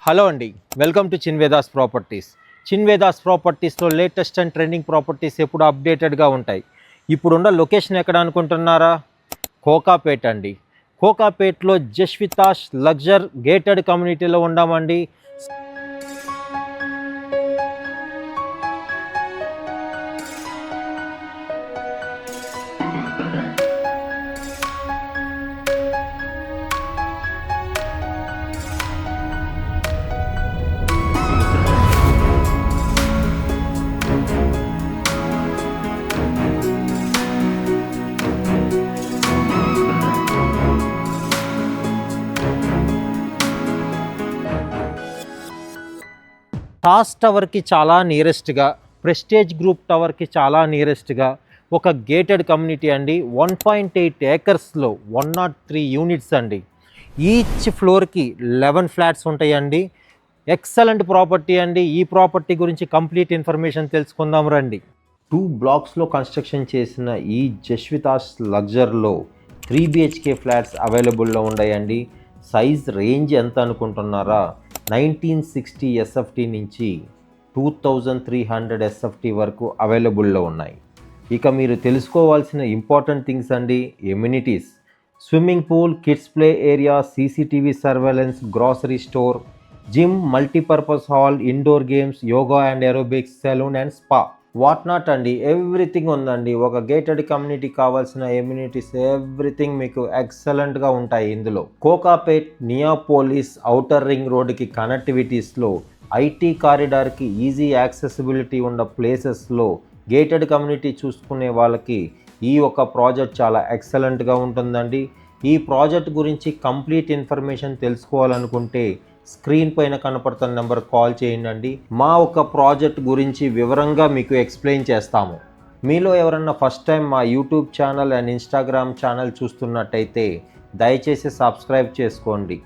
Hello అండి, welcome to Chinvedas properties. Chinvedas ప్రాపర్టీస్లో latest and trending properties ఎప్పుడు అప్డేటెడ్గా ఉంటాయి. ఇప్పుడున్న లొకేషన్ ఎక్కడ అనుకుంటున్నారా? కోకాపేట్ అండి. కోకాపేట్లో జస్వితాష్ లగ్జర్ గేటెడ్ కమ్యూనిటీలో ఉన్నామండి. టాస్ టవర్కి చాలా నియరెస్ట్గా, ప్రెస్టేజ్ గ్రూప్ టవర్కి చాలా నియరెస్ట్గా ఒక గేటెడ్ కమ్యూనిటీ అండి. 1.8 ఏకర్స్లో 103 యూనిట్స్ అండి. ఈచ్ ఫ్లోర్కి 11 ఫ్లాట్స్ ఉంటాయండి. ఎక్సలెంట్ ప్రాపర్టీ అండి. ఈ ప్రాపర్టీ గురించి కంప్లీట్ ఇన్ఫర్మేషన్ తెలుసుకుందాం రండి. 2 బ్లాక్స్లో కన్స్ట్రక్షన్ చేసిన ఈ జస్వితాస్ లగ్జర్లో 3 BHK ఫ్లాట్స్ అవైలబుల్లో ఉన్నాయండి. సైజ్ రేంజ్ ఎంత అనుకుంటున్నారా? 1960 SFT నుంచి 2300 SFT వరకు అవైలబుల్లో ఉన్నాయి. ఇక మీరు తెలుసుకోవాల్సిన ఇంపార్టెంట్ థింగ్స్ అండి. Amenities: swimming pool, kids play area, CCTV surveillance, grocery store, gym, multipurpose hall, indoor games, yoga and aerobics, salon and spa, what not అండి. ఎవ్రీథింగ్ ఉందండి. ఒక గేటెడ్ కమ్యూనిటీ కావాల్సిన ఎమ్యూనిటీస్ ఎవ్రీథింగ్ మీకు ఎక్సలెంట్గా ఉంటాయి ఇందులో. కోకాపేట్ నియాపోలిస్ ఔటర్ రింగ్ రోడ్డుకి కనెక్టివిటీస్లో, IT కారిడార్కి ఈజీ యాక్సెసిబిలిటీ ఉన్న ప్లేసెస్లో గేటెడ్ కమ్యూనిటీ చూసుకునే వాళ్ళకి ఈ ఒక ప్రాజెక్ట్ చాలా ఎక్సలెంట్గా ఉంటుందండి. ఈ ప్రాజెక్ట్ గురించి కంప్లీట్ ఇన్ఫర్మేషన్ తెలుసుకోవాలనుకుంటే స్క్రీన్ పైన కనపడుతున్న నెంబర్ కాల్ చేయండి. మా ఒక ప్రాజెక్ట్ గురించి వివరంగా మీకు ఎక్స్ప్లెయిన్ చేస్తాము. మీలో ఎవరన్నా ఫస్ట్ టైం మా YouTube channel and Instagram channel చూస్తున్నట్టయితే దయచేసి సబ్స్క్రైబ్ చేసుకోండి.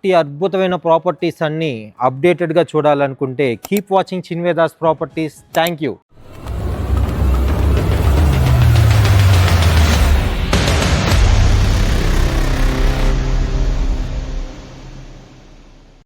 ఇలాంటి అద్భుతమైన ప్రాపర్టీస్ అన్నీ అప్డేటెడ్గా చూడాలనుకుంటే keep watching Chinvedas properties. Thank you.